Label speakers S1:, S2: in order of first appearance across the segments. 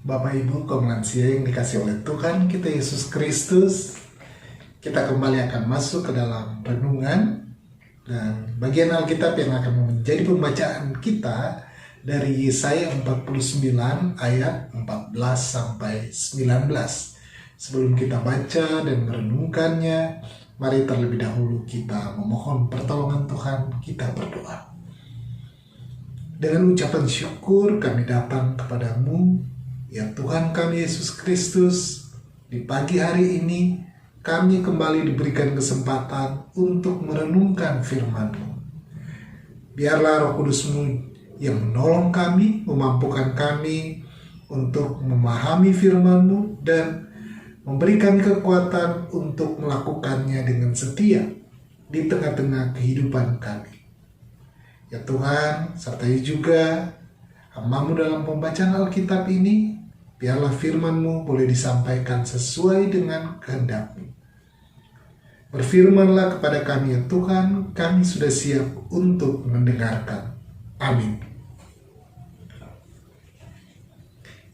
S1: Bapak Ibu kaum lansia yang dikasih oleh Tuhan kita Yesus Kristus, kita kembali akan masuk ke dalam renungan dan bagian Alkitab yang akan menjadi pembacaan kita dari Yesaya 49 ayat 14 sampai 19. Sebelum kita baca dan merenungkannya, mari terlebih dahulu kita memohon pertolongan Tuhan, kita berdoa. Dengan ucapan syukur kami datang kepadamu, ya Tuhan kami Yesus Kristus. Di pagi hari ini kami kembali diberikan kesempatan untuk merenungkan firman-Mu. Biarlah Roh Kudus-Mu yang menolong kami, memampukan kami untuk memahami firman-Mu dan memberikan kekuatan untuk melakukannya dengan setia di tengah-tengah kehidupan kami. Ya Tuhan, sertai juga hamba-Mu dalam pembacaan Alkitab ini, biarlah firman-Mu boleh disampaikan sesuai dengan kehendak-Mu. Berfirmanlah kepada kami ya Tuhan, kami sudah siap untuk mendengarkan. Amin.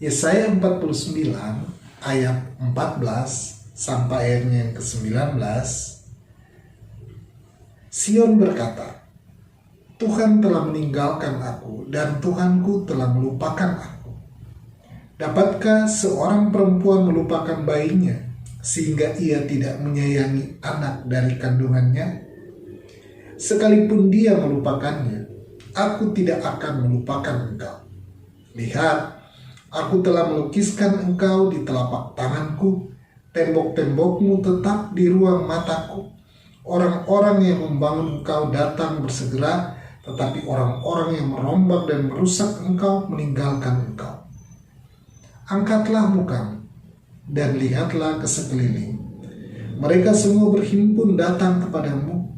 S1: Yesaya 49 ayat 14 sampai ayatnya yang ke-19. Sion berkata, Tuhan telah meninggalkan aku dan Tuhanku telah melupakan aku. Dapatkah seorang perempuan melupakan bayinya sehingga ia tidak menyayangi anak dari kandungannya? Sekalipun dia melupakannya, aku tidak akan melupakan engkau. Lihat, aku telah melukiskan engkau di telapak tanganku, tembok-tembokmu tetap di ruang mataku. Orang-orang yang membangun engkau datang bersegera, tetapi orang-orang yang merombak dan merusak engkau meninggalkan engkau. Angkatlah mukamu dan lihatlah ke sekeliling. Mereka semua berhimpun datang kepadamu.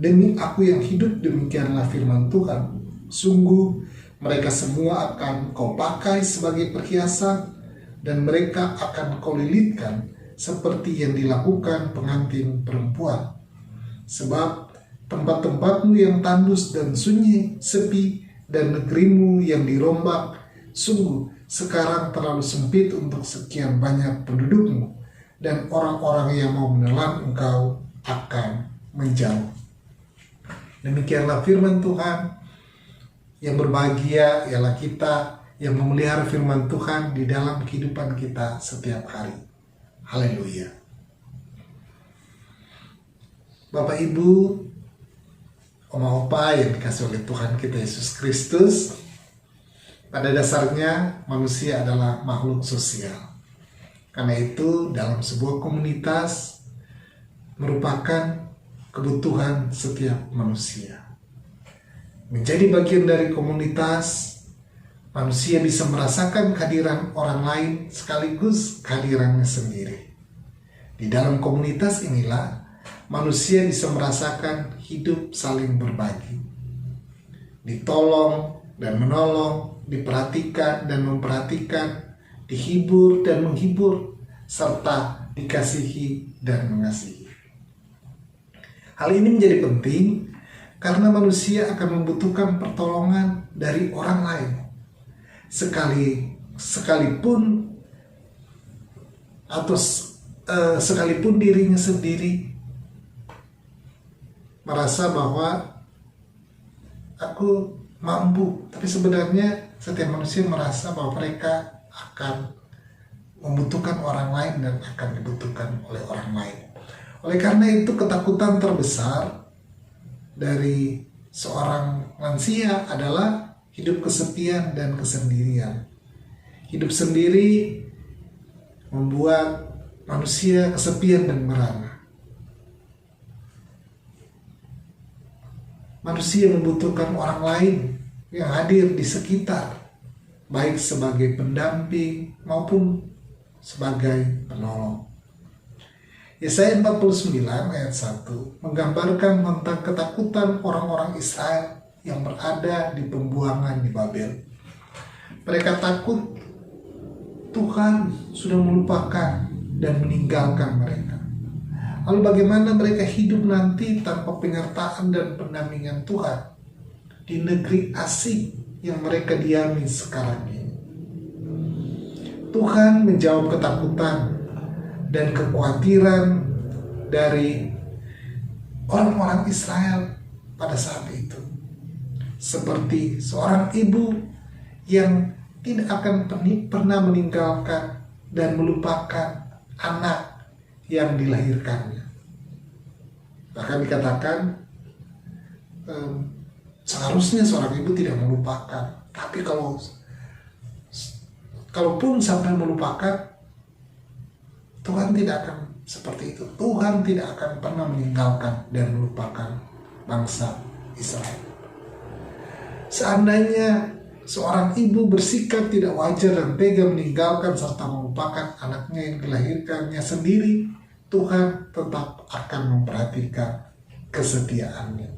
S1: Demi aku yang hidup, demikianlah firman Tuhan. Sungguh mereka semua akan kau pakai sebagai perhiasan, dan mereka akan kau lilitkan seperti yang dilakukan pengantin perempuan. Sebab tempat-tempatmu yang tandus dan sunyi, sepi, dan negerimu yang dirombak, sungguh sekarang terlalu sempit untuk sekian banyak pendudukmu, dan orang-orang yang mau menelan engkau akan menjauh. Demikianlah firman Tuhan. Yang berbahagia ialah kita yang memelihara firman Tuhan di dalam kehidupan kita setiap hari. Haleluya. Bapak Ibu, Oma Opa yang dikasih oleh Tuhan kita Yesus Kristus, pada dasarnya manusia adalah makhluk sosial. Karena itu dalam sebuah komunitas merupakan kebutuhan setiap manusia. Menjadi bagian dari komunitas, manusia bisa merasakan kehadiran orang lain sekaligus kehadirannya sendiri. Di dalam komunitas inilah manusia bisa merasakan hidup saling berbagi, ditolong dan menolong, diperhatikan dan memperhatikan, dihibur dan menghibur, serta dikasihi dan mengasihi. Hal ini menjadi penting karena manusia akan membutuhkan pertolongan dari orang lain. Sekalipun dirinya sendiri merasa bahwa aku mampu, tapi sebenarnya setiap manusia merasa bahwa mereka akan membutuhkan orang lain dan akan dibutuhkan oleh orang lain. Oleh karena itu ketakutan terbesar dari seorang lansia adalah hidup kesepian dan kesendirian. Hidup sendiri membuat manusia kesepian dan merana. Manusia membutuhkan orang lain yang hadir di sekitar, baik sebagai pendamping maupun sebagai penolong. Yesaya 49 ayat 1 menggambarkan tentang ketakutan orang-orang Israel yang berada di pembuangan di Babel. Mereka takut Tuhan sudah melupakan dan meninggalkan mereka. Lalu bagaimana mereka hidup nanti tanpa penyertaan dan pendampingan Tuhan di negeri asing yang mereka diami sekarang ini? Tuhan menjawab ketakutan dan kekhawatiran dari orang-orang Israel pada saat itu. Seperti seorang ibu yang tidak akan pernah meninggalkan dan melupakan anak yang dilahirkannya. Bahkan dikatakan seharusnya seorang ibu tidak melupakan. Tapi kalaupun sampai melupakan, Tuhan tidak akan seperti itu. Tuhan tidak akan pernah meninggalkan dan melupakan bangsa Israel. Seandainya seorang ibu bersikap tidak wajar dan tega meninggalkan serta melupakan anaknya yang dilahirkannya sendiri, Tuhan tetap akan memperhatikan kesetiaannya.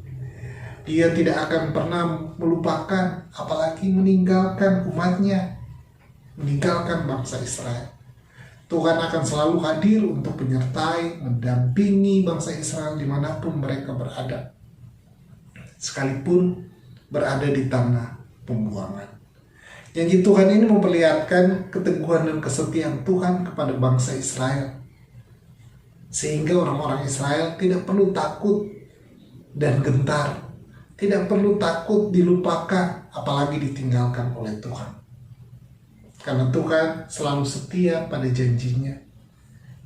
S1: Dia tidak akan pernah melupakan, apalagi meninggalkan umatnya, meninggalkan bangsa Israel. Tuhan akan selalu hadir untuk menyertai, mendampingi bangsa Israel dimanapun mereka berada, sekalipun berada di tanah pembuangan. Janji Tuhan ini memperlihatkan keteguhan dan kesetiaan Tuhan kepada bangsa Israel, sehingga orang-orang Israel tidak perlu takut dan gentar, tidak perlu takut dilupakan, apalagi ditinggalkan oleh Tuhan. Karena Tuhan selalu setia pada janjinya.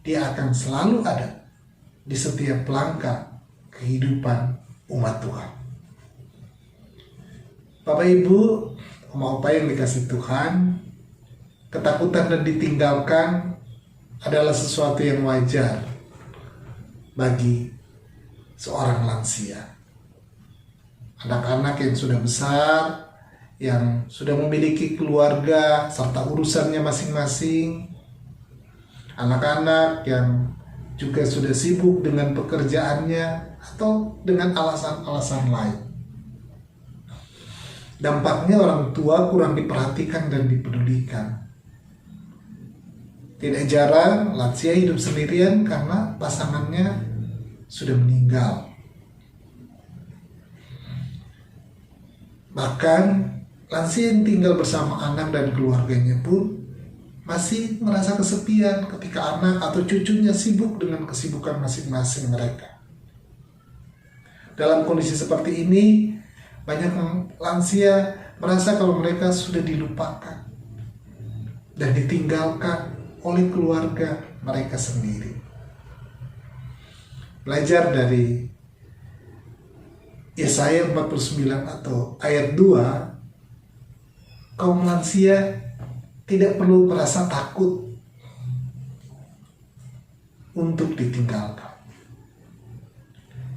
S1: Dia akan selalu ada di setiap langkah kehidupan umat Tuhan. Bapak Ibu, Oma Opa yang dikasih Tuhan, ketakutan dan ditinggalkan adalah sesuatu yang wajar bagi seorang lansia. Anak-anak yang sudah besar, yang sudah memiliki keluarga serta urusannya masing-masing, anak-anak yang juga sudah sibuk dengan pekerjaannya atau dengan alasan-alasan lain. Dampaknya orang tua kurang diperhatikan dan dipedulikan. Tidak jarang lansia hidup sendirian karena pasangannya sudah meninggal. Bahkan lansia yang tinggal bersama anak dan keluarganya pun masih merasa kesepian ketika anak atau cucunya sibuk dengan kesibukan masing-masing mereka. Dalam kondisi seperti ini, banyak lansia merasa kalau mereka sudah dilupakan dan ditinggalkan oleh keluarga mereka sendiri. Belajar dari Yesaya 49 atau ayat 2, kaum lansia tidak perlu merasa takut untuk ditinggalkan.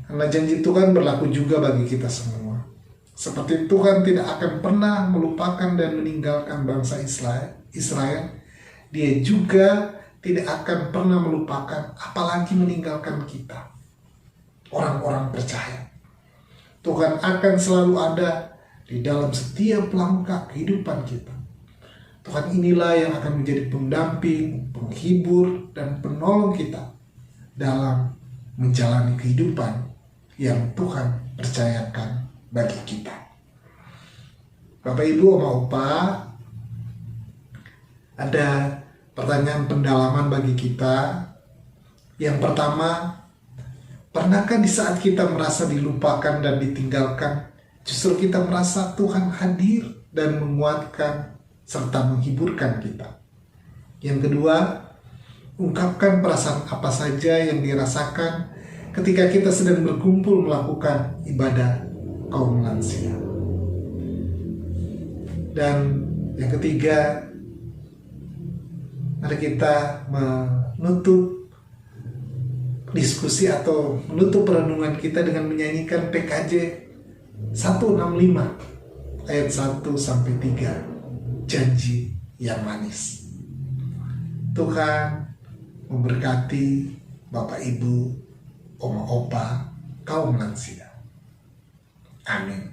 S1: Karena janji Tuhan berlaku juga bagi kita semua. Seperti Tuhan tidak akan pernah melupakan dan meninggalkan bangsa Israel, Dia juga tidak akan pernah melupakan, apalagi meninggalkan kita, orang-orang percaya. Tuhan akan selalu ada di dalam setiap langkah kehidupan kita. Tuhan inilah yang akan menjadi pendamping, penghibur, dan penolong kita dalam menjalani kehidupan yang Tuhan percayakan bagi kita. Bapak Ibu, Oma Opa, ada pertanyaan pendalaman bagi kita. Yang pertama, pernahkah di saat kita merasa dilupakan dan ditinggalkan, justru kita merasa Tuhan hadir dan menguatkan serta menghiburkan kita? Yang kedua, ungkapkan perasaan apa saja yang dirasakan ketika kita sedang berkumpul melakukan ibadah kaum lansia. Dan yang ketiga, mari kita menutup diskusi atau menutup perenungan kita dengan menyanyikan PKJ 165 ayat 1-3, janji yang manis. Tuhan memberkati Bapak Ibu, Oma Opa, kaum lansia. Amin.